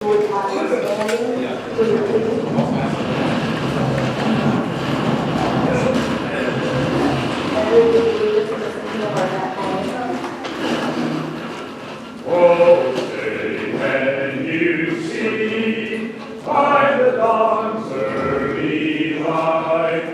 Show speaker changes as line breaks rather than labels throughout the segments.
would have you standing, please. And we will lead us in the singing of our national anthem.
Oh, say, can you see by the dawn's early light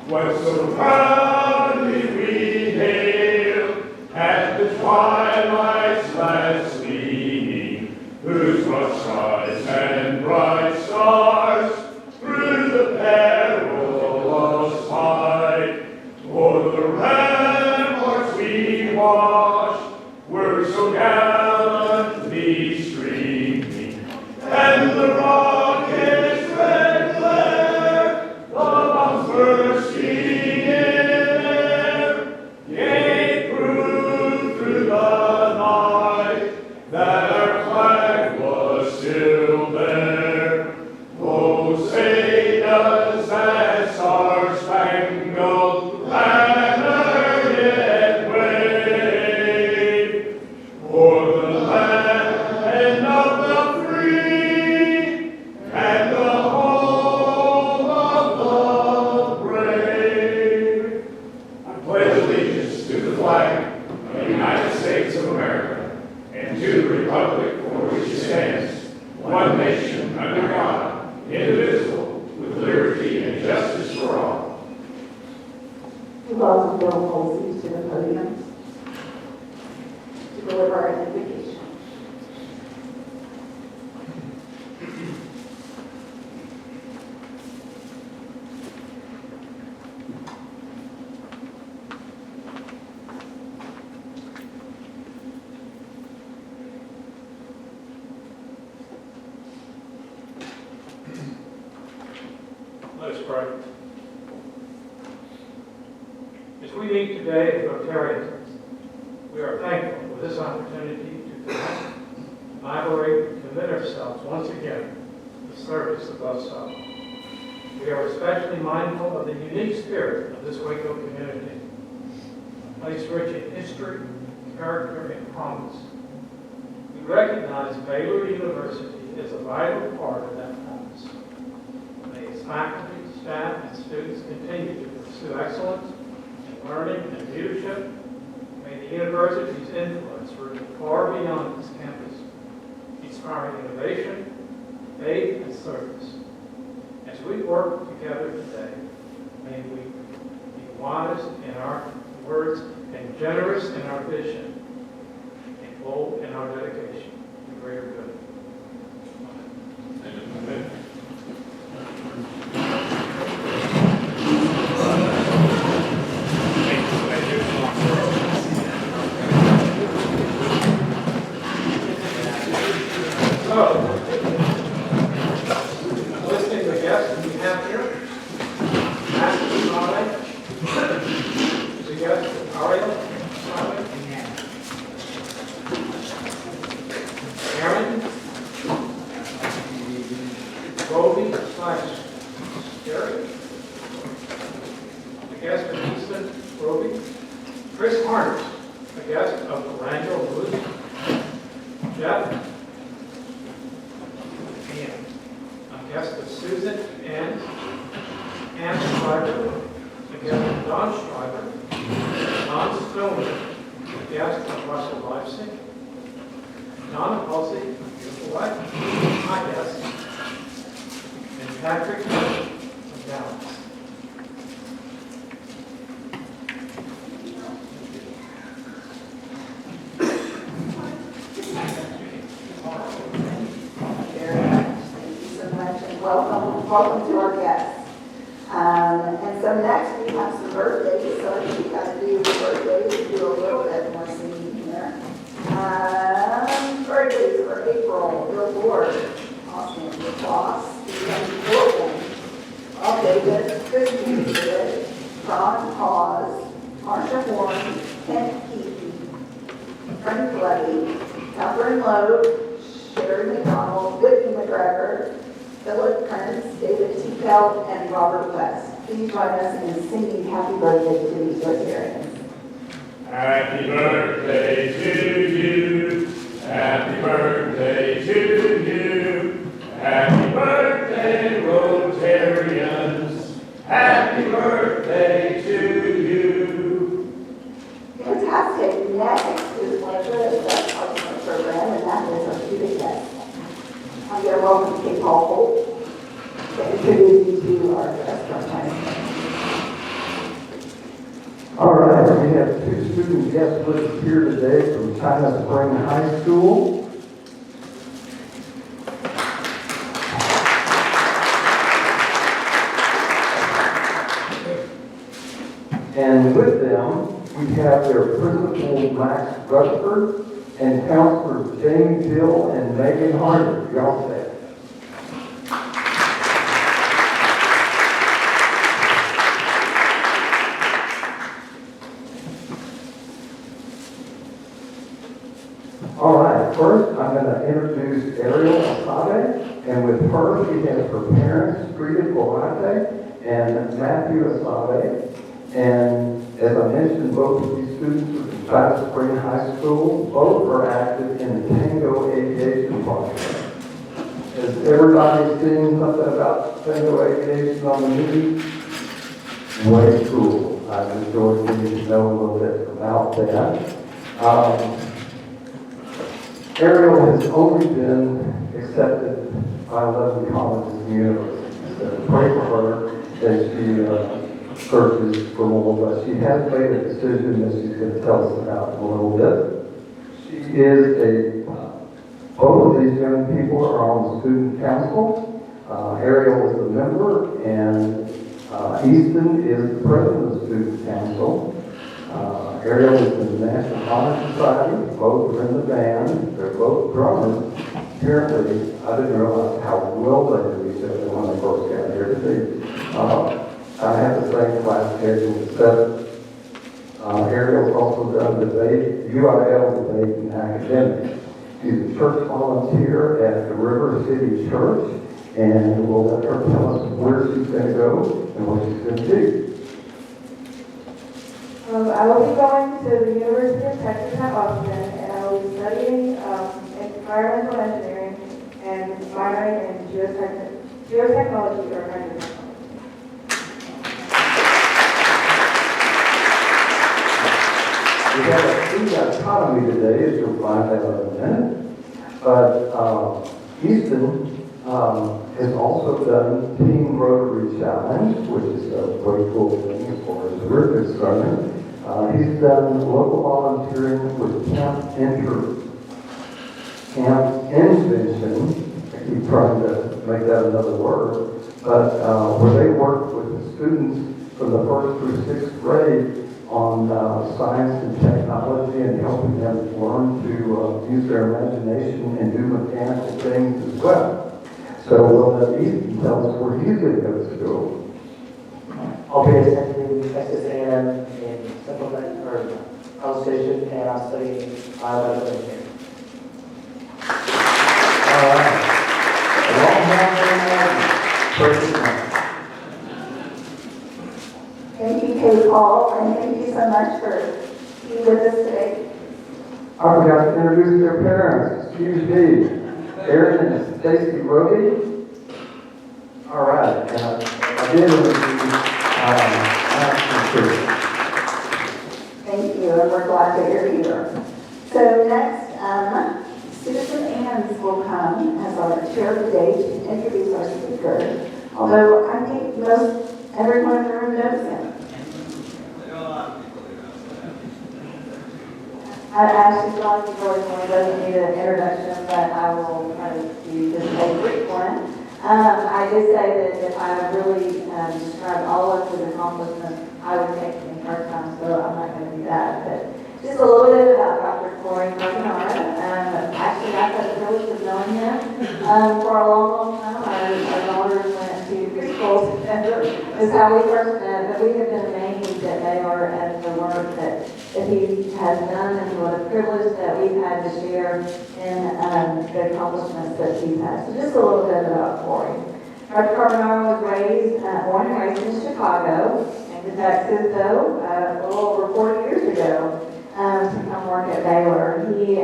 what so proudly we hailed at the twilight's last gleaming, whose much sighs and bright stars through the perilous fight o'er the ramparts we watched were so gallantly streaming, and the rocket's red glare, the bombs bursting in air, gave proof through the night that our flag was still there. Oh, say does that star-spangled banner yet wave o'er the land of the free and the home of the brave? I pledge allegiance to the flag of the United States of America and to the republic for which it stands, one nation under God, indivisible, with liberty and justice for all.
We welcome Bill Holsey to the podium to deliver our invocation.
Let us pray. As we meet today as Rotarians, we are thankful for this opportunity to connect, collaborate, and commit ourselves once again to the service of God's Son. We are especially mindful of the unique spirit of this Waco community, a place rich in history, character, and promise. We recognize Baylor University as a vital part of that promise. May its faculty, staff, and students continue to pursue excellence in learning and leadership. May the university's influence reach far beyond its campus, inspiring innovation, faith, and service. As we work together today, may we be wise in our words and generous in our vision and bold in our dedication to greater good. Amen. Listing the guests we have here. Matthew Smiley is a guest. Ariel Smiley. Aaron. Roby / Jerry. A guest of Easton Roby. Chris Harness, a guest of Orlando Woods. Jeff. And a guest of Susan and Ann Schreiber, a guest of Don Schreiber, Don Stoner, a guest of Russell Leipzig, Donna Halsey, beautiful wife, my guest, and Patrick of Dallas.
Welcome to our guests. And so next we have some birthdays, so I think we got to do the birthdays, do a little bit more singing here. Birthdays for April, Bill Ward, Austin, Rick Ross, Stephen Corbin, all David, Christine Good, Ron Hawes, Marsha Horn, Kent Keaton, Frank Levy, Catherine Lowe, Sherry McDonald, Whitney McGregor, Philip Prince, David T. Pelt, and Robert West. Please join us in singing happy birthday to these Rotarians.
Happy birthday to you. Happy birthday to you.
I'm going to welcome Kate Hall to introduce you to our restaurant manager.
All right, we have two student guests with us here today from China Spring High School. And with them, we have their principal, Max Rutherford, and counselors Jamie Gill and Megan Harder. Y'all say it. All right, first I'm going to introduce Ariel Asabe, and with her she has her parents, Frida Volante and Matthew Asabe. And as I mentioned, both of these students are from China Spring High School. Both are active in the Tango Aviation Project. Has everybody seen something about Tango Aviation on the news? Way cool. I've enjoyed getting to know a little bit about that. Ariel has only been accepted by 11 colleges and universities. So pray for her as she searches for more, but she has made a decision that she's going to tell us about in a little bit. She is both of these young people are on the student council. Ariel is a member, and Easton is the president of the student council. Ariel is in the National Honor Society. Both are in the band. They're both drummers. Apparently, I didn't realize how well they knew each other when they first got here today. I have the same class schedule with 7. Ariel's also done debate, UIL debate and academics. She's a church volunteer at the River City Church, and we'll let her tell us where she's going to go and what she's going to do.
I will be going to the University of Texas at Austin, and I will be studying environmental engineering and minoring in geotechnology or hydrotechnology.
We have a food dichotomy today, as you'll find out in a minute. But Easton has also done Team Rotary Challenge, which is a very cool thing as far as we're concerned. He's done local volunteering with Camp Invention. I keep trying to make that another word, but where they work with the students from the 1st through 6th grade on science and technology and helping them learn to use their imagination and do mechanical things as well. So we'll let Ethan tell us where he's going to go to school.
I'll be attending Texas A&M in Central or College Station, and I'm studying biomedical engineering.
All right. Long time, first.
Thank you, Kate Hall, and thank you so much for being with us today.
I forgot to introduce their parents. Excuse me. Aaron and Stacy Roby. All right. I did introduce
Thank you, and we're glad that you're here. So next, Susan Ann's will come as our chair of the day to introduce our speaker, although I think most everyone in the room knows him. I actually thought he really doesn't need an introduction, but I will try to do just a brief one. I did say that if I really described all of his accomplishments, I would take the entire time, so I'm not going to do that. But just a little bit about Dr. Carbonara. Actually, I've had the privilege of knowing him for a long, long time. Our daughters went to preschool together, is how we first met, but we have been amazed at Baylor and the work that he has done, and what a privilege that we've had to share in the accomplishments that he's had. So just a little bit about Corey. Dr. Carbonara was born and raised in Chicago, came to Texas though, a little over 40 years ago to come work at Baylor. He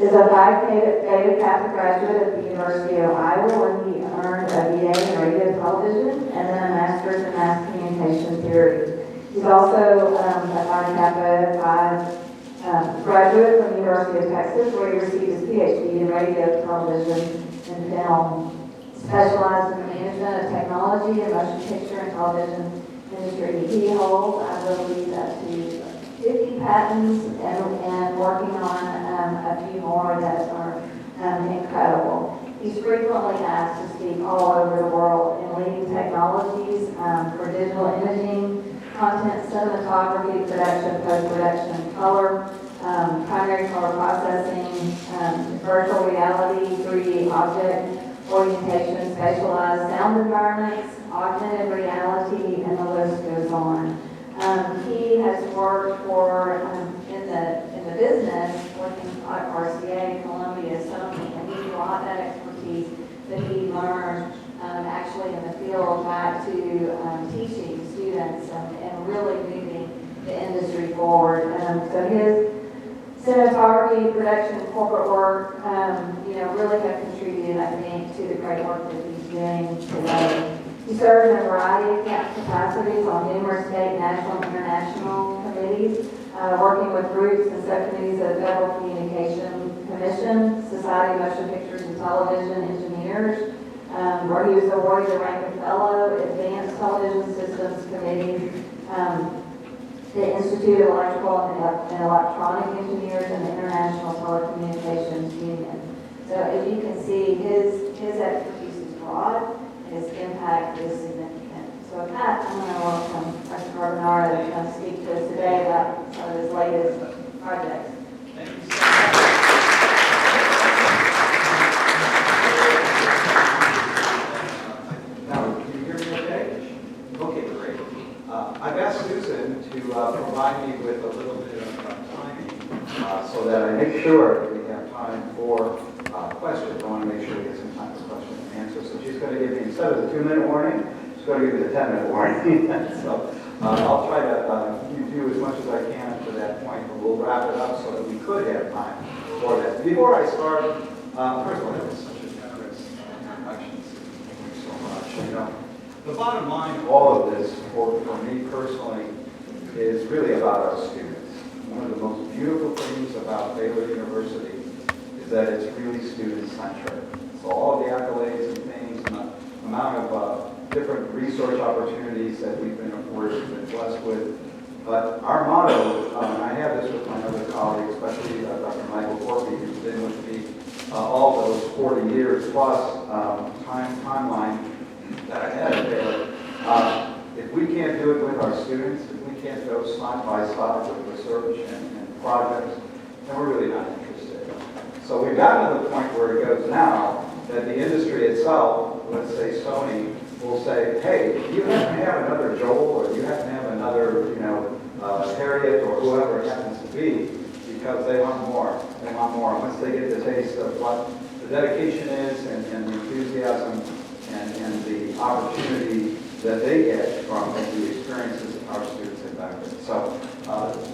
is a Phi Beta Kappa graduate at the University of Iowa, where he earned a BA in radio television and then a master's in mass communication theory. He's also a Phi Kappa
graduate from the University of Texas, where he received his PhD in radio, television, and film. Specialized in the management of technology and motion picture and television industry. He holds, I believe, up to 50 patents and working on a few more that are incredible. He's frequently asked to speak all over the world in leading technologies for digital imaging, content cinematography, production, post-production, color, primary color processing, virtual reality, 3D object orientation, spatialized sound environments, augmented reality, and the list goes on. He has worked for in the business, working at RCA, Columbia, Sony, and he brought that expertise that he learned actually in the field back to teaching students and really moving the industry forward. So his cinematography, production, corporate work, really have contributed, I think, to the great work that he's doing today. He serves in a variety of capacities on numerous state, national, and international committees, working with groups and subcommittees of the Federal Communication Commission, Society of Motion Pictures and Television Engineers, where he was awarded the rank of Fellow, Advanced Television Systems Committee, the Institute of Electrical and Electronic Engineers, and the International Telecommunications Union. So as you can see, his expertise is broad, and his impact is significant. So with that, I'm going to welcome Dr. Carbonara to come speak to us today about some of his latest projects.
Thank you so much. Now, can you hear me okay? Okay, great. I've asked Susan to provide me with a little bit of timing so that I make sure that we have time for questions. I want to make sure we get some time for questions and answers. So she's going to give me, instead of the 2-minute warning, she's going to give me the 10-minute warning. So I'll try to do as much as I can to that point, but we'll wrap it up so that we could have time for that. Before I start, first of all, that was such a generous introduction. Thank you so much. You know, the bottom line of all of this, for me personally, is really about our students. One of the most beautiful things about Baylor University is that it's really student-centric. So all of the accolades and things and the amount of different research opportunities that we've been afforded and blessed with. But our motto, and I have this with my other colleagues, especially Dr. Michael Corby, who's been with me all those 40 years plus timeline that I had at Baylor. If we can't do it with our students, if we can't go side by side with research and projects, then we're really not interested. So we've gotten to the point where it goes now that the industry itself, let's say Sony, will say, hey, you happen to have another Joel, or you happen to have another, Harriet, or whoever it happens to be, because they want more. They want more. Once they get the taste of what the dedication is and the enthusiasm and the opportunity that they get from the experiences our students have benefited. So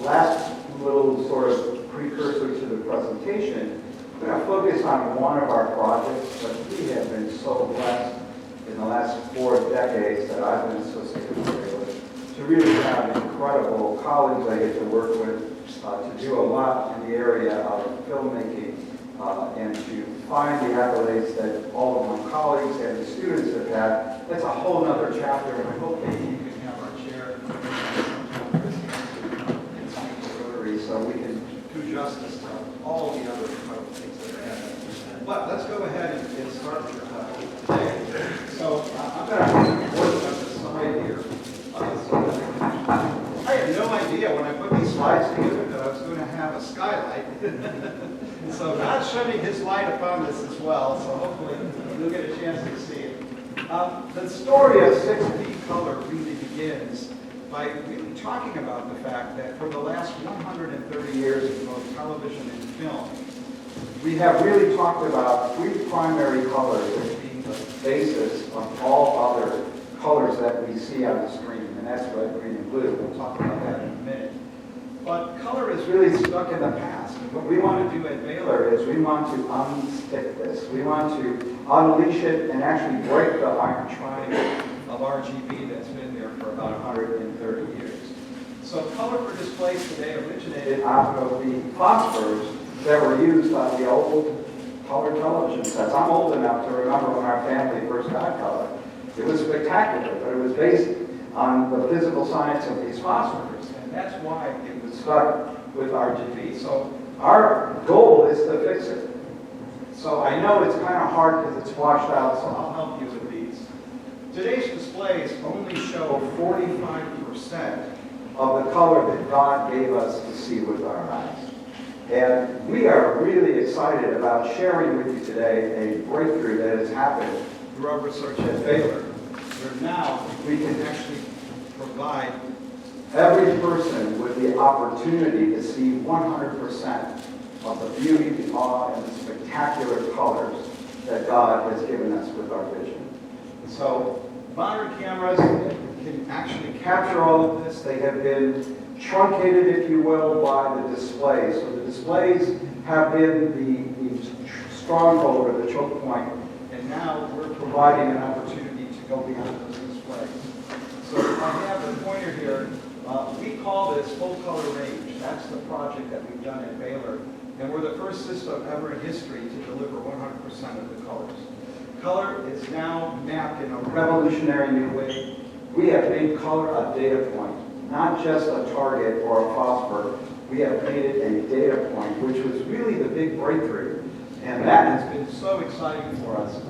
last little sort of precursor to the presentation, we're going to focus on one of our projects, but we have been so blessed in the last 4 decades that I've been associated with Baylor to really have incredible colleagues I get to work with, to do a lot in the area of filmmaking, and to find the accolades that all of my colleagues and the students have had. That's a whole other chapter, and I hope maybe you can have our chair and speak to Rotary so we can do justice to all the other incredible things that are happening. But let's go ahead and start today. So I'm going to work on this slide here. I had no idea when I put these slides together that I was going to have a skylight. So God's shining his light upon this as well, so hopefully you'll get a chance to see it. The story of 6D color really begins by really talking about the fact that for the last 130 years in both television and film, we have really talked about 3 primary colors as being the basis of all other colors that we see on the screen, and that's red, green, and blue. We'll talk about that in a minute. But color is really stuck in the past. And what we want to do at Baylor is we want to unstick this. We want to unleash it and actually break the iron triangle of RGB that's been there for about 130 years. So color for displays today originated out of the phosphors that were used on the old color television sets. I'm old enough to remember when our family first got color. It was spectacular, but it was based on the physical science of these phosphors, and that's why it was stuck with RGB. So our goal is to fix it. So I know it's kind of hard because it's washed out, so I'll help you with these. Today's displays only show 45% of the color that God gave us to see with our eyes. And we are really excited about sharing with you today a breakthrough that has happened through our research at Baylor, where now we can actually provide every person with the opportunity to see 100% of the beauty, the awe, and the spectacular colors that God has given us with our vision. So modern cameras can actually capture all of this. They have been truncated, if you will, by the displays. So the displays have been the stronghold or the choke point, and now we're providing an opportunity to go beyond those displays. So I have the pointer here. We call this full color range. That's the project that we've done at Baylor, and we're the first system ever in history to deliver 100% of the colors. Color is now mapped in a revolutionary new way. We have made color a data point, not just a target or a phosphor. We have made it a data point, which was really the big breakthrough. And that has been so exciting for us.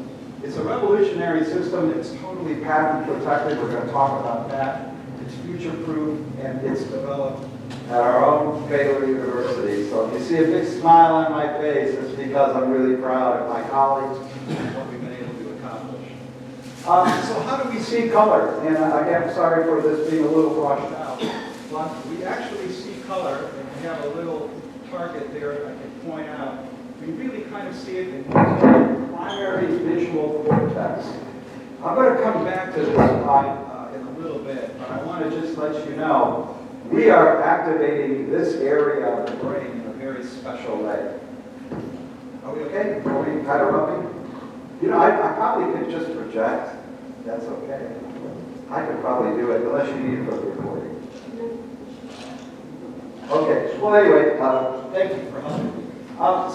It's a revolutionary system. It's totally patent protected. We're going to talk about that. It's future-proof, and it's developed at our own Baylor University. So if you see a big smile on my face, it's because I'm really proud of my colleagues and what we've been able to accomplish. So how do we see color? And again, I'm sorry for this being a little washed out, but we actually see color, and we have a little target there I can point out. We really kind of see it in the primary visual cortex. I'm going to come back to this slide in a little bit, but I want to just let you know we are activating this area of the brain in a very special way. Are we okay? Are we kind of rubbing? You know, I probably could just project. That's okay. I could probably do it, unless you need it for the recording. Okay. Well, anyway, thank you for helping me.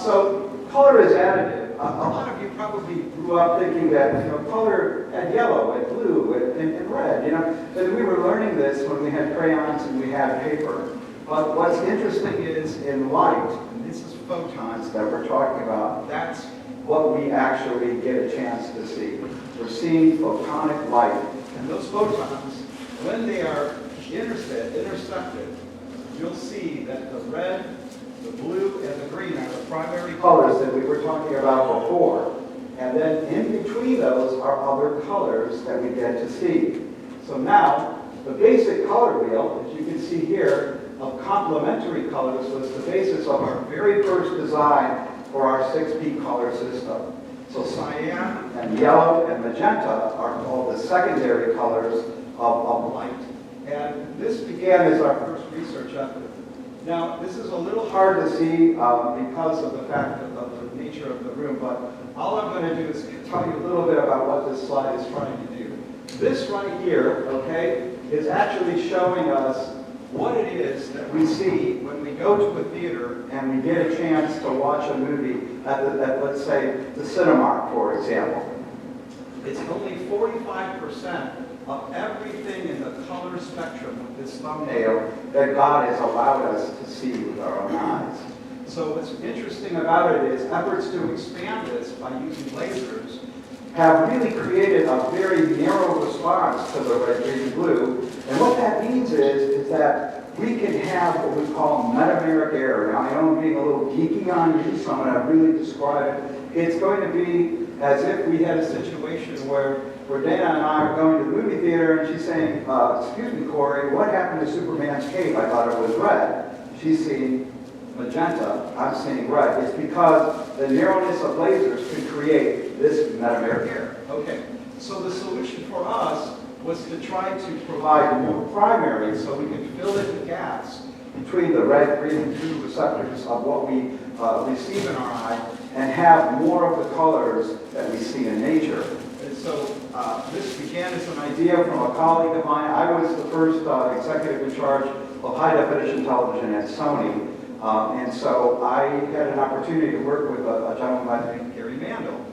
So color is additive. A lot of you probably grew up thinking that color had yellow and blue and red. And we were learning this when we had crayons and we had paper. But what's interesting is in light, and this is photons that we're talking about. That's what we actually get a chance to see. We're seeing photonic light, and those photons, when they are intersected, you'll see that the red, the blue, and the green are the primary colors that we were talking about before. And then in between those are other colors that we get to see. So now, the basic color wheel, as you can see here, of complementary colors was the basis of our very first design for our 6P color system. So cyan and yellow and magenta are called the secondary colors of light. And this began as our first research effort. Now, this is a little hard to see because of the fact of the nature of the room, but all I'm going to do is tell you a little bit about what this slide is trying to do. This right here, okay, is actually showing us what it is that we see when we go to a theater and we get a chance to watch a movie at let's say, the Cinemark, for example. It's only 45% of everything in the color spectrum of this thumbnail that God has allowed us to see with our own eyes. So what's interesting about it is efforts to expand this by using lasers have really created a very narrow response to the red, green, and blue. And what that means is that we can have what we call metameric error. Now, I know I'm being a little geeky on you, so I'm going to really describe it. It's going to be as if we had a situation where Dana and I are going to the movie theater, and she's saying, excuse me, Corey, what happened to Superman's cape? I thought it was red. She's seeing magenta. I'm seeing red. It's because the narrowness of lasers can create this metameric error. Okay, so the solution for us was to try to provide more primary so we can fill in the gaps between the red, green, and blue receptors of what we receive in our eye and have more of the colors that we see in nature. And so this began as an idea from a colleague of mine. I was the first executive in charge of high-definition television at Sony. And so I had an opportunity to work with a gentleman by the name of Gary Mandel.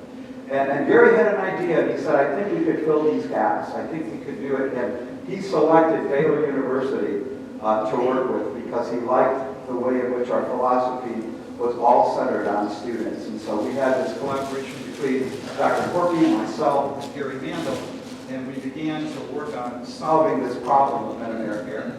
And Gary had an idea, and he said, I think we could fill these gaps. I think we could do it. And he selected Baylor University to work with because he liked the way in which our philosophy was all centered on students. And so we had this collaboration between Dr. Corky, myself, and Gary Mandel, and we began to work on solving this problem of men-in-air hair.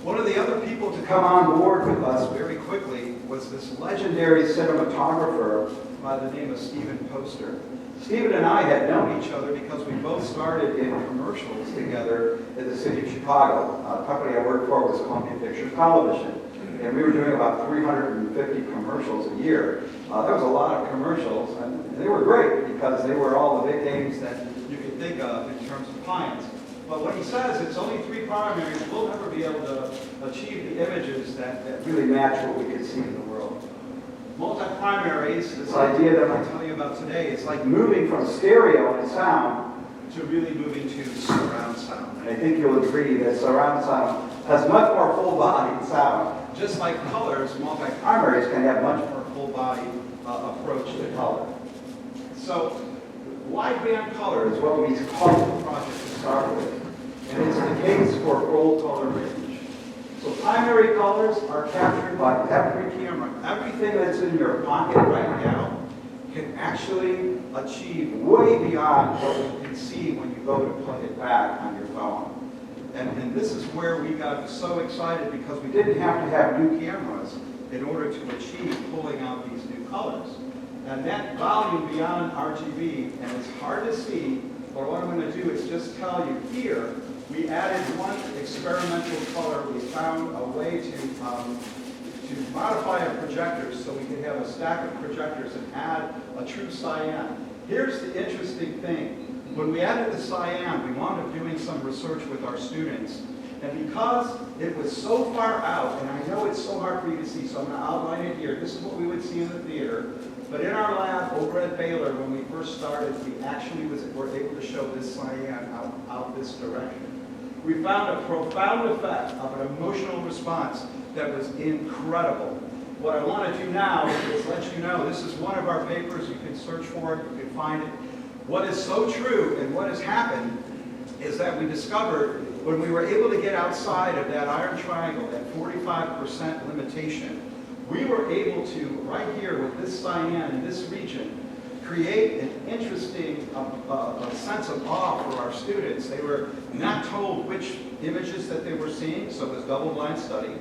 One of the other people to come on board with us very quickly was this legendary cinematographer by the name of Stephen Poster. Stephen and I had known each other because we both started in commercials together in the city of Chicago. The company I worked for was Columbia Pictures Television, and we were doing about 350 commercials a year. That was a lot of commercials, and they were great because they were all the big names that you could think of in terms of clients. But when he says it's only 3 primaries, we'll never be able to achieve the images that really match what we could see in the world. Multi-primaries, this idea that I'm telling you about today, is like moving from stereo and sound to really moving to surround sound. And I think you'll agree that surround sound has much more full-bodied sound. Just like colors, multi-primaries can have much more full-body approach to color. So wideband color is what we call the project to start with. And it's the case for full color range. So primary colors are captured by every camera. Everything that's in your pocket right now can actually achieve way beyond what you can see when you go to plug it back on your phone. And this is where we got so excited because we didn't have to have new cameras in order to achieve pulling out these new colors. And that volume beyond RGB, and it's hard to see, but what I'm going to do is just tell you here, we added one experimental color. We found a way to modify a projector so we could have a stack of projectors and add a true cyan. Here's the interesting thing. When we added the cyan, we wound up doing some research with our students. And because it was so far out, and I know it's so hard for you to see, so I'm going to outline it here. This is what we would see in the theater. But in our lab over at Baylor, when we first started, we actually were able to show this cyan out this direction. We found a profound effect of an emotional response that was incredible. What I want to do now is let you know, this is one of our papers. You can search for it, you can find it. What is so true and what has happened is that we discovered when we were able to get outside of that iron triangle, that 45% limitation, we were able to, right here with this cyan in this region, create an interesting sense of awe for our students. They were not told which images that they were seeing, so it was double-blind study.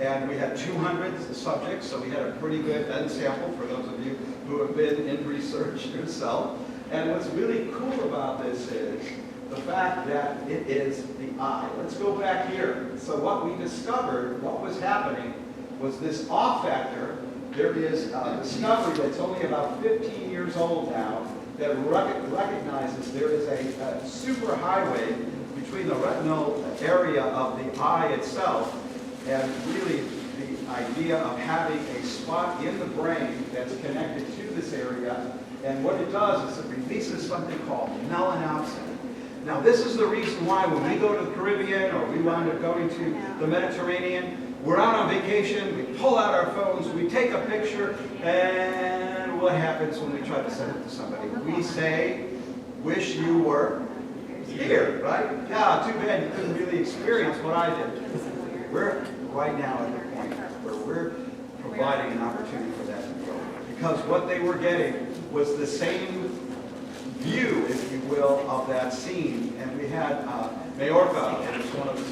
And we had 200 subjects, so we had a pretty good end sample for those of you who have been in research yourself. And what's really cool about this is the fact that it is the eye. Let's go back here. So what we discovered, what was happening, was this awe factor. There is a discovery that's only about 15 years old now that recognizes there is a superhighway between the retinal area of the eye itself and really the idea of having a spot in the brain that's connected to this area. And what it does is it releases something called melanopsin. Now this is the reason why when we go to the Caribbean or we wind up going to the Mediterranean, we're out on vacation, we pull out our phones, we take a picture, and what happens when we try to send it to somebody? We say, wish you were here, right? Yeah, too bad you couldn't really experience what I did. We're right now at the point where we're providing an opportunity for that to grow. Because what they were getting was the same view, if you will, of that scene. And we had Majorca, and it's one of the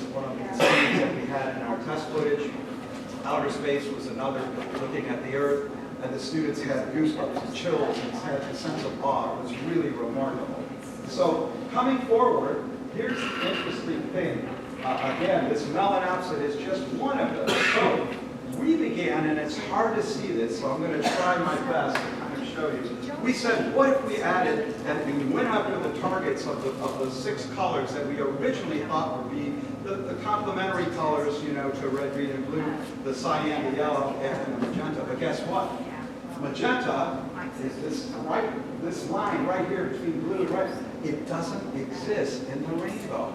scenes that we had in our test footage. Outer space was another, looking at the Earth, and the students had goosebumps and chills and had a sense of awe. It was really remarkable. So coming forward, here's the interesting thing. Again, this melanopsin is just one of them. So we began, and it's hard to see this, so I'm going to try my best to kind of show you. We said, what if we added, and we went after the targets of the 6 colors that we originally thought would be the complementary colors, you know, to red, green, and blue, the cyan, the yellow, and the magenta. But guess what? Magenta is this line right here between blue and red. It doesn't exist in the rainbow.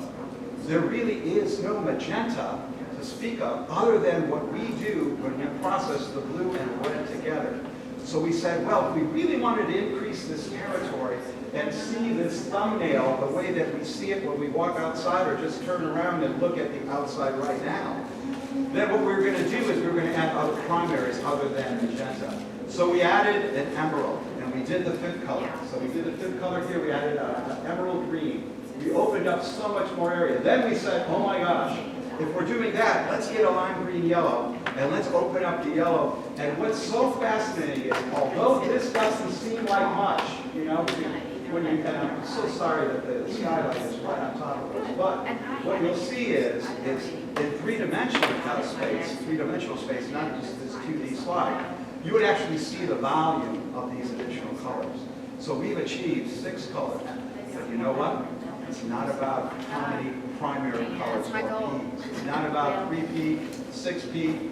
There really is no magenta to speak of other than what we do when we process the blue and red together. So we said, well, if we really wanted to increase this territory and see this thumbnail the way that we see it when we walk outside or just turn around and look at the outside right now, then what we're going to do is we're going to add other primaries other than magenta. So we added an emerald, and we did the fifth color. So we did the fifth color here, we added an emerald green. We opened up so much more area. Then we said, oh my gosh, if we're doing that, let's get a lime green yellow, and let's open up the yellow. And what's so fascinating is, although this doesn't seem like much, you know, when you, and I'm so sorry that the skylight is right on top of us, but what you'll see is in three-dimensional space, not just this 2D slide, you would actually see the volume of these additional colors. So we've achieved 6 colors, but you know what? It's not about how many primary colors or Ps. It's not about 3P, 6P,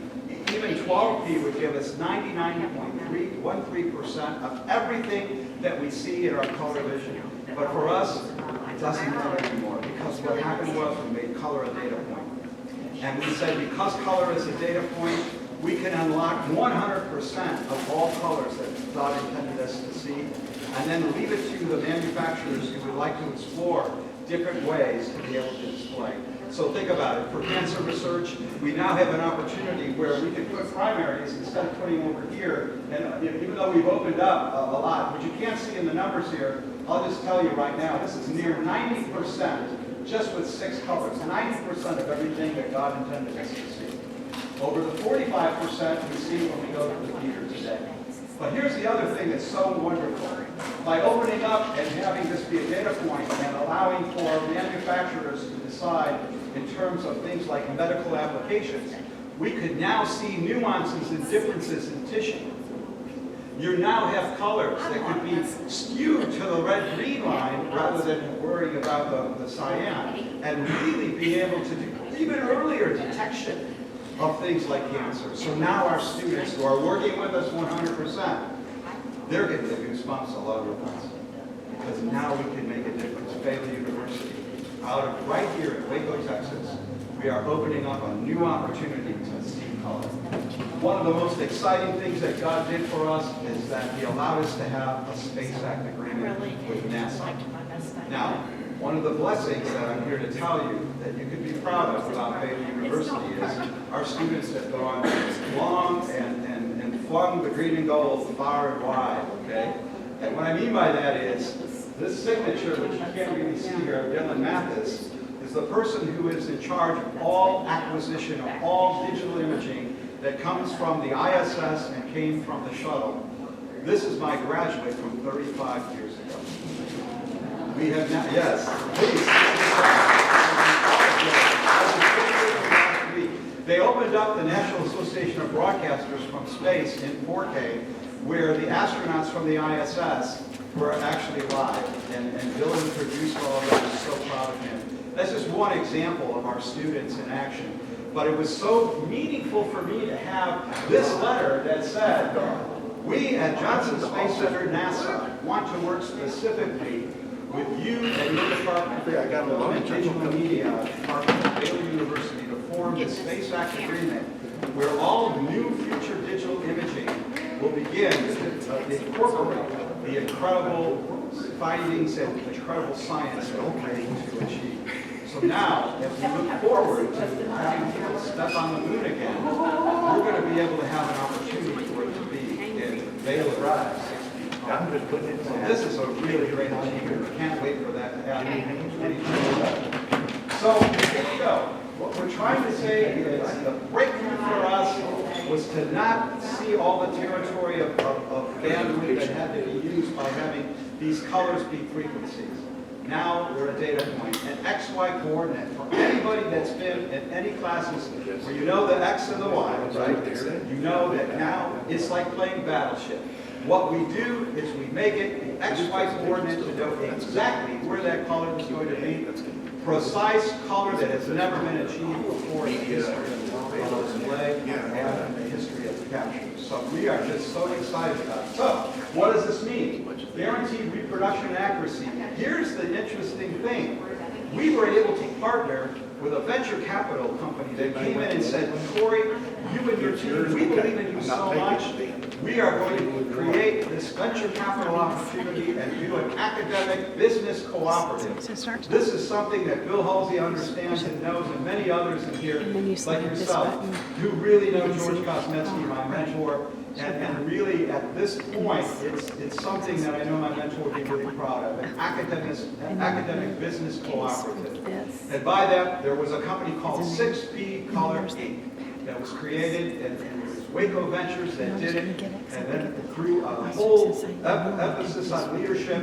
even 12P would give us 99.13% of everything that we see in our color vision. But for us, it doesn't matter anymore, because what happened was we made color a data point. And we said because color is a data point, we can unlock 100% of all colors that God intended us to see, and then leave it to the manufacturers who would like to explore different ways to be able to display. So think about it. For cancer research, we now have an opportunity where we can put primaries instead of putting over here. And even though we've opened up a lot, which you can't see in the numbers here, I'll just tell you right now, this is near 90%, just with 6 colors, 90% of everything that God intended us to see. Over the 45% we see when we go to the theater today. But here's the other thing that's so wonderful. By opening up and having this be a data point and allowing for manufacturers to decide in terms of things like medical applications, we could now see nuances and differences in tissue. You now have colors that could be skewed to the red-green line rather than worrying about the cyan, and really be able to do even earlier detection of things like cancer. So now our students who are working with us 100%, they're getting the goosebumps along with us. Because now we can make a difference. Baylor University, out of right here in Waco, Texas, we are opening up a new opportunity to see color. One of the most exciting things that God did for us is that He allowed us to have a Space Act agreement with NASA. Now, one of the blessings that I'm here to tell you that you could be proud of about Baylor University is our students have gone long and flung the green and gold far and wide, okay? And what I mean by that is this signature, which you can't really see here, of Dylan Mathis, is the person who is in charge of all acquisition of all digital imaging that comes from the ISS and came from the shuttle. This is my graduate from 35 years ago. We have now, yes, please. They opened up the National Association of Broadcasters from Space in 4K, where the astronauts from the ISS were actually live, and Dylan produced all of that. I'm so proud of him. That's just one example of our students in action. But it was so meaningful for me to have this letter that said, we at Johnson Space Center, NASA, want to work specifically with you and your department, the Digital Media Department of Baylor University, to form the Space Act Agreement, where all new future digital imaging will begin to incorporate the incredible findings and incredible science that we're able to achieve. So now, as we look forward to having people step on the moon again, we're going to be able to have an opportunity for it to be in Baylor. So this is a really great achievement. We can't wait for that to happen. So here we go. What we're trying to say is the breakthrough for us was to not see all the territory of bandwidth that had to be used by having these colors be frequencies. Now we're a data point, an XY coordinate. For anybody that's been in any classes where you know the X and the Y, right? You know that now it's like playing Battleship. What we do is we make it the XY coordinate to know exactly where that color is going to be. Precise color that has never been achieved before in the history of display and the history of capture. So we are just so excited about it. So what does this mean? Guaranteed reproduction accuracy. Here's the interesting thing. We were able to partner with a venture capital company that came in and said, Corey, you and your team, we believe in you so much. We are going to create this venture capital opportunity and do an academic business cooperative. This is something that Bill Halsey understands and knows, and many others in here, like yourself, who really know George Kosmetsky, my mentor. And really, at this point, it's something that I know my mentor will be really proud of, an academic business cooperative. And by that, there was a company called 6P Color Inc. that was created, and it was Waco Ventures that did it, and then through a whole emphasis on leadership,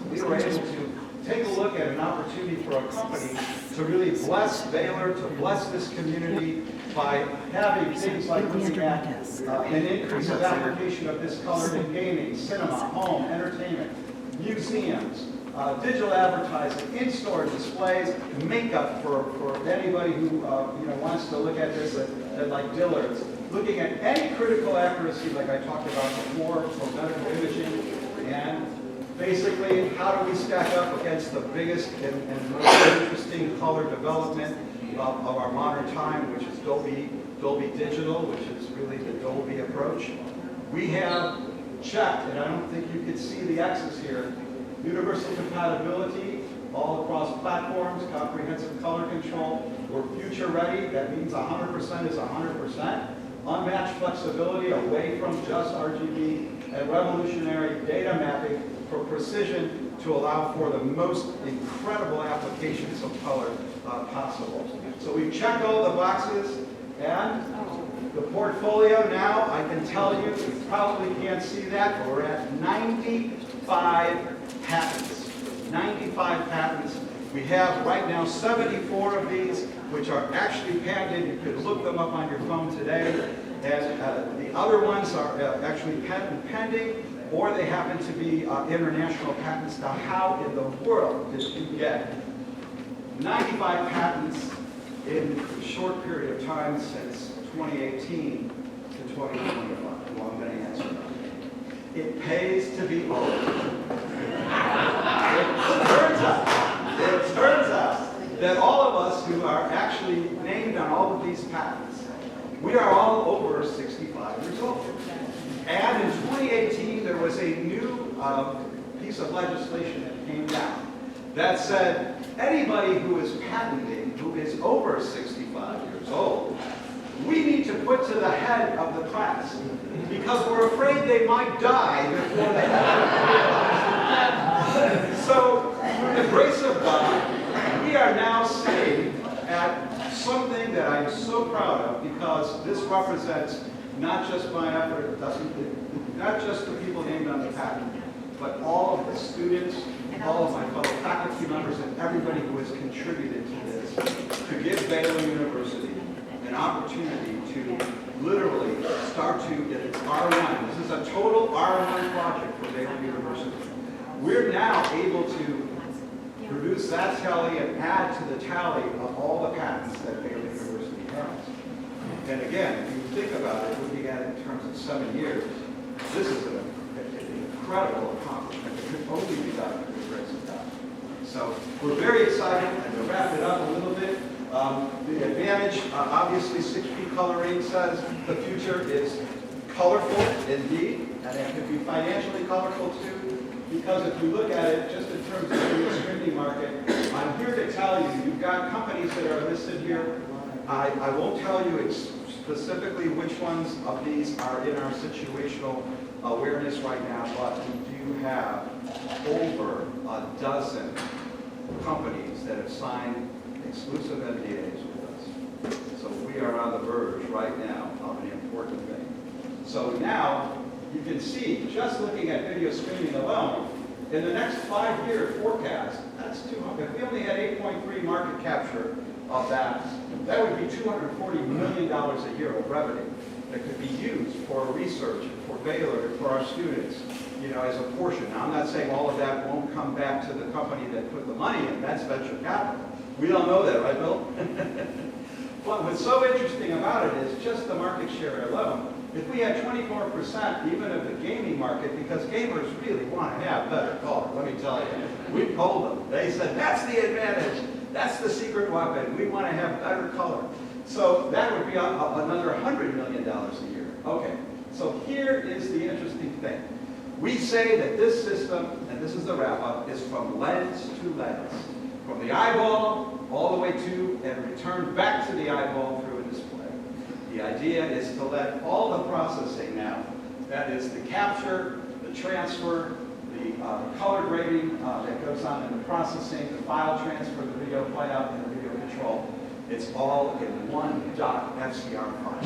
we were able to take a look at an opportunity for a company to really bless Baylor, to bless this community by having things like looking at an increase of application of this color in gaming, cinema, home, entertainment, museums, digital advertising, in-store displays, makeup for anybody who wants to look at this at like Dillard's, looking at any critical accuracy like I talked about before for medical imaging, and basically how do we stack up against the biggest and most interesting color development of our modern time, which is Dolby Digital, which is really the Dolby approach. We have checked, and I don't think you can see the X's here, universal compatibility all across platforms, comprehensive color control. We're future ready. That means 100% is 100%. Unmatched flexibility away from just RGB, and revolutionary data mapping for precision to allow for the most incredible applications of color possible. So we've checked all the boxes, and the portfolio now, I can tell you probably can't see that, but we're at 95 patents. 95 patents. We have right now 74 of these, which are actually patented. You could look them up on your phone today. And the other ones are actually patent pending, or they happen to be international patents. Now, how in the world did you get 95 patents in a short period of time since 2018 to 2025? Well, I'm going to answer that. It pays to be old. It turns out that all of us who are actually named on all of these patents, we are all over 65 years old. And in 2018, there was a new piece of legislation that came down that said anybody who is patenting, who is over 65 years old, we need to put to the head of the class because we're afraid they might die before they have. So, through the grace of God, we are now sitting at something that I'm so proud of because this represents not just my effort, not just the people named on the patent, but all of the students, all of my fellow faculty members, and everybody who has contributed to this, to give Baylor University an opportunity to literally start to, it's R1. This is a total R1 project for Baylor University. We're now able to produce that tally and add to the tally of all the patents that Baylor University has. And again, if you think about it, looking at it in terms of 7 years, this is an incredible accomplishment that could only be done through the grace of God. So we're very excited, and to wrap it up a little bit, the advantage, obviously 6P coloring says the future is colorful indeed, and it can be financially colorful too, because if you look at it just in terms of the streaming market, I'm here to tell you, you've got companies that are listed here. I won't tell you specifically which ones of these are in our situational awareness right now, but we do have over a dozen companies that have signed exclusive NDAs with us. So we are on the verge right now of an important thing. So now you can see, just looking at video streaming alone, in the next 5-year forecast, that's 200. If we only had 8.3 market capture of that, that would be $240 million a year of revenue that could be used for research, for Baylor, for our students, as a portion. Now, I'm not saying all of that won't come back to the company that put the money in. That's venture capital. We don't know that, right, Bill? But what's so interesting about it is just the market share alone. If we had 24% even of the gaming market, because gamers really want to have better color, let me tell you. We told them. They said, that's the advantage. That's the secret weapon. We want to have better color. So that would be another $100 million a year. Okay, so here is the interesting thing. We say that this system, and this is the wrap-up, is from lens to lens. From the eyeball all the way to and return back to the eyeball through a display. The idea is to let all the processing now, that is the capture, the transfer, the color grading that goes on in the processing, the file transfer, the video playout, and the video control, it's all in one .fcr file.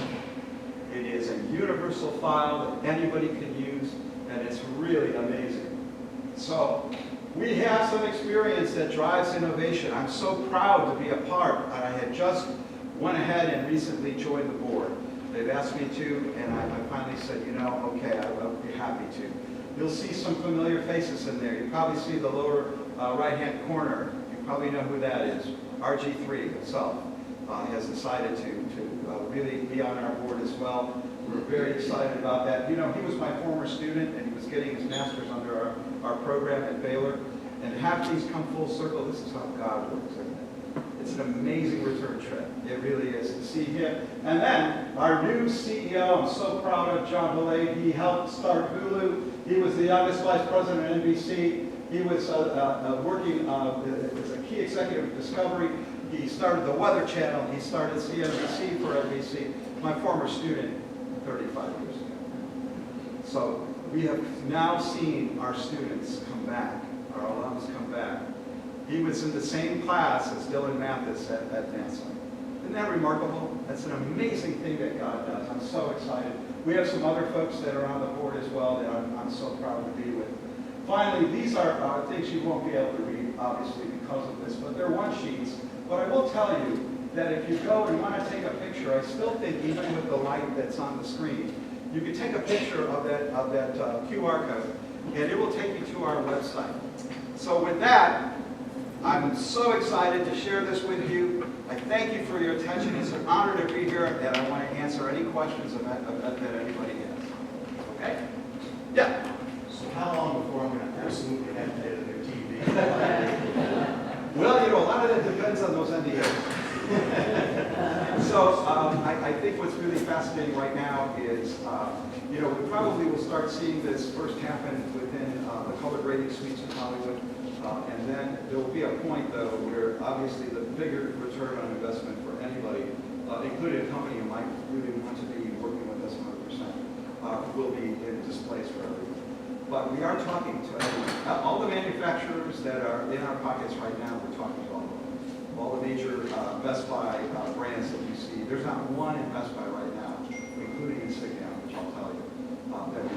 It is a universal file that anybody can use, and it's really amazing. So we have some experience that drives innovation. I'm so proud to be a part. I had just went ahead and recently joined the board. They've asked me to, and I finally said, you know, okay, I will be happy to. You'll see some familiar faces in there. You probably see the lower right-hand corner. You probably know who that is. RG3 himself has decided to really be on our board as well. We're very excited about that. You know, he was my former student, and he was getting his master's under our program at Baylor. And to have these come full circle, this is how God works, isn't it? It's an amazing return trip. It really is to see him. And then our new CEO, I'm so proud of John Boulay. He helped start Hulu. He was the youngest vice president at NBC. He was working as a key executive of Discovery. He started the Weather Channel. He started CNBC for NBC. My former student 35 years ago. So we have now seen our students come back, our alums come back. He was in the same class as Dylan Mathis at NASA. Isn't that remarkable? That's an amazing thing that God does. I'm so excited. We have some other folks that are on the board as well that I'm so proud to be with. Finally, these are things you won't be able to read, obviously, because of this, but they're one sheets. But I will tell you that if you go and want to take a picture, I still think even with the light that's on the screen, you can take a picture of that QR code, and it will take you to our website. So with that, I'm so excited to share this with you. I thank you for your attention. It's an honor to be here, and I want to answer any questions that anybody has. Okay? Yeah?
So how long before I'm going to absolutely have to edit their TV?
Well, you know, a lot of that depends on those NDAs. So I think what's really fascinating right now is, you know, we probably will start seeing this first happen within the color grading suites in Hollywood. And then there will be a point, though, where obviously the bigger return on investment for anybody, including a company who might really want to be working with us 100%, will be in displays for everyone. But we are talking to everyone. All the manufacturers that are in our pockets right now, we're talking to all of them. All the major Best Buy brands that you see. There's not one in Best Buy right now, including Insignia, which I'll tell you, that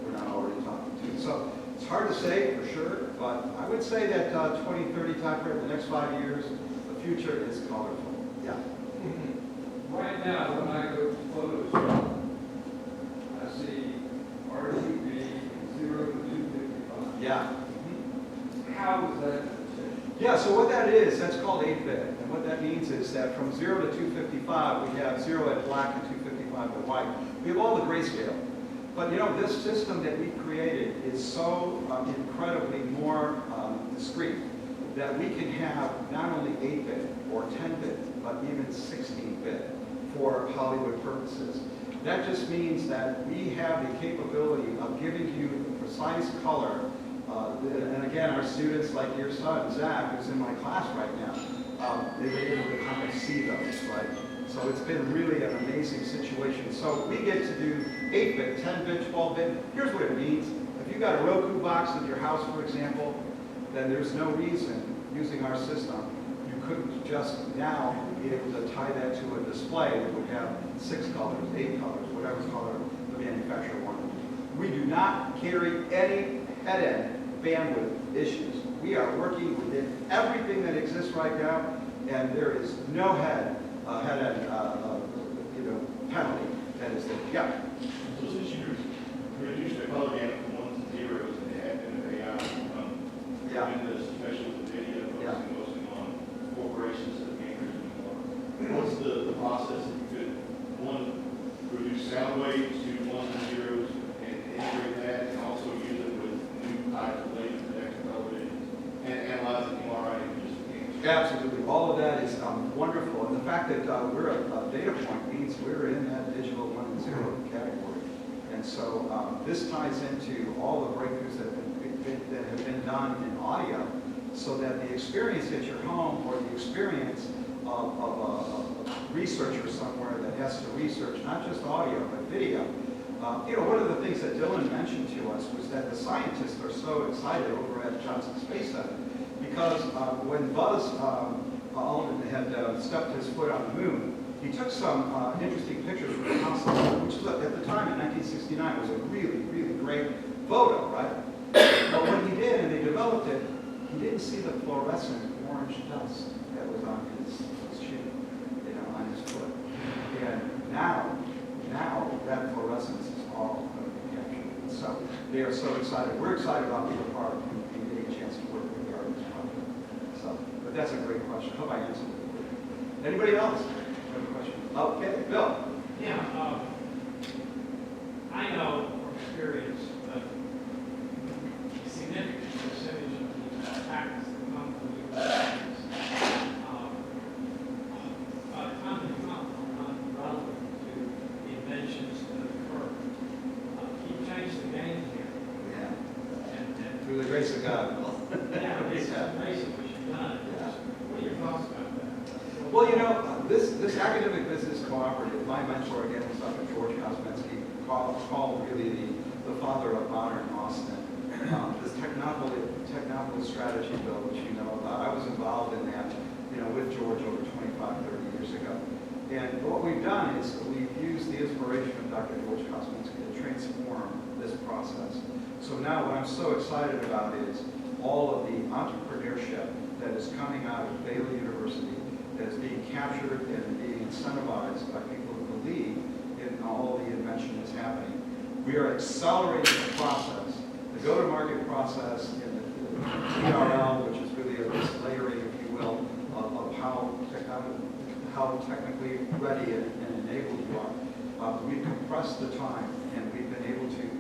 we're not already talking to. So it's hard to say for sure, but I would say that 2030 timeframe, the next 5 years, the future is colorful. Yeah.
Right now, when I go to Photoshop, I see RGB 0 to 255.
Yeah.
How is that?
Yeah, so what that is, that's called 8-bit. And what that means is that from 0 to 255, we have 0 at black and 255 at white. We have all the grayscale. But you know, this system that we created is so incredibly more discrete that we can have not only 8-bit or 10-bit, but even 16-bit for Hollywood purposes. That just means that we have the capability of giving you the precise color. And again, our students, like your son, Zach, who's in my class right now, they've been able to kind of see those, right? So it's been really an amazing situation. So we get to do 8-bit, 10-bit, 12-bit. Here's what it means. If you've got a Roku box in your house, for example, then there's no reason, using our system, you couldn't just now be able to tie that to a display that would have 6 colors, 8 colors, whatever color the manufacturer wanted. We do not carry any head-end bandwidth issues. We are working within everything that exists right now, and there is no head-end penalty that is there. Yeah.
So since you reduced the color gamut from 1s to 0s and the advent of AI,
Yeah.
and especially with the video, focusing mostly on corporations that gamers anymore, what's the process that you could, one, reduce sound waves to 1s and 0s and integrate that, and also use it with new types of laser projection television, and analyze the MRI images of gamers?
Absolutely. All of that is wonderful. And the fact that we're a data point means we're in that digital 1 and 0 category. And so this ties into all the breakthroughs that have been done in audio, so that the experience at your home, or the experience of a researcher somewhere that has to research not just audio but video. One of the things that Dylan mentioned to us was that the scientists are so excited over at Johnson Space Center because when Buzz Aldrin had stepped his foot on the moon, he took some interesting pictures from the constellation, which at the time in 1969 was a really, really great photo, right? But when he did and they developed it, he didn't see the fluorescent orange dust that was on his shoe, on his foot. And now that fluorescence is all going to be captured. So they are so excited. We're excited about being a part and getting a chance to work with the artists. So, but that's a great question. I hope I answered it. Anybody else have a question? Okay, Bill.
Yeah, I know from experience that a significant percentage of the attacks that come from the U.S. by the time they come are not relevant to the inventions that occur. You changed the game here.
Yeah.
And
Through the grace of God, Bill.
yeah, it's amazing what you've done. What are your thoughts about that?
Well, this academic business cooperative, my mentor again was Dr. George Kosminski, called really the father of modern Austin. This technical strategy bill, which you know about, I was involved in that, with George over 25, 30 years ago. And what we've done is we've used the inspiration of Dr. George Kosminski to transform this process. So now what I'm so excited about is all of the entrepreneurship that is coming out of Baylor University, that is being captured and being incentivized by people who believe in all the invention that's happening. We are accelerating the process, the go-to-market process in the TRL, which is really this layering, if you will, of how technically ready and enabled you are. We've compressed the time, and we've been able to.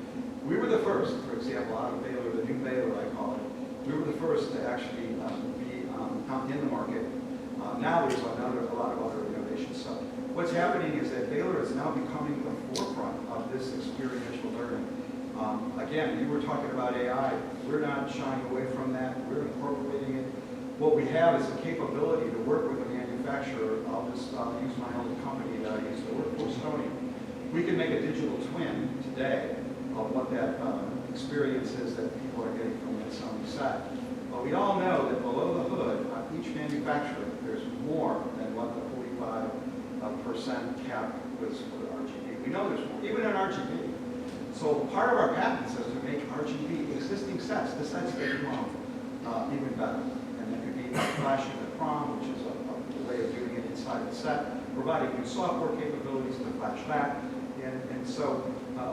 We were the first, for example, out of Baylor, the new Baylor, I call it. We were the first to actually be out in the market. Now there's a lot of other innovations. So what's happening is that Baylor is now becoming the forefront of this experiential learning. Again, you were talking about AI. We're not shying away from that. We're incorporating it. What we have is a capability to work with a manufacturer. I'll just use my own company that I used to work for, Stony. We can make a digital twin today of what that experience is that people are getting from that Sony set. But we all know that below the hood, on each manufacturer, there's more than what the 45% cap was for the RGB. We know there's more, even in RGB. So part of our patent says to make RGB existing sets, the sets that you want, even better. And that could be flashing the prom, which is a way of doing it inside the set, providing new software capabilities to flash back. And so,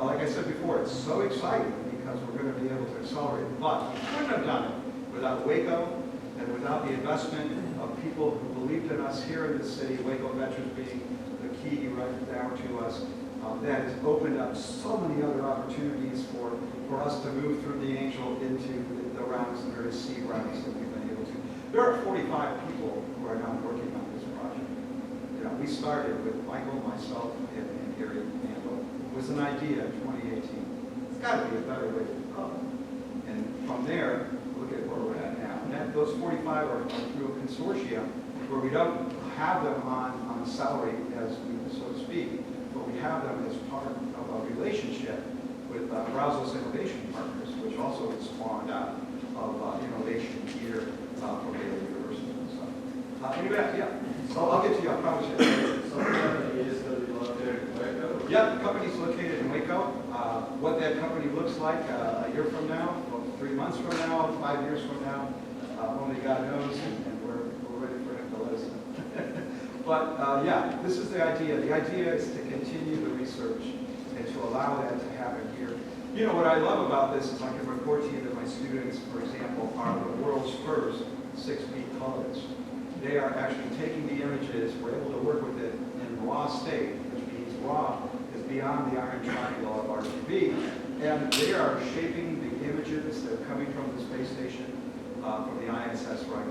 like I said before, it's so exciting because we're going to be able to accelerate. But we couldn't have done it without Waco and without the investment of people who believed in us here in this city, Waco Ventures being the key right down to us. That has opened up so many other opportunities for us to move through the angel into the rounds, the various seed rounds that we've been able to. There are 45 people who are now working on this project. We started with Michael, myself, and Gary Mandel. It was an idea in 2018. It's got to be a better way to go. And from there, look at where we're at now. And those 45 are through a consortium where we don't have them on salary, as so to speak, but we have them as part of a relationship with Brazos Innovation Partners, which also was spawned out of innovation here from Baylor University. So, anyway, yeah. So I'll get to you. I promise you.
So the company is going to be located in Waco?
Yeah, the company's located in Waco. What that company looks like a year from now, 3 months from now, 5 years from now, only God knows, and we're ready for him to let us know. But yeah, this is the idea. The idea is to continue the research and to allow that to happen here. What I love about this is I can report to you that my students, for example, are the world's first 6-beat colors. They are actually taking the images, we're able to work with it in raw state, which means raw is beyond the iron triangle of RGB, and they are shaping the images that are coming from the space station, from the ISS right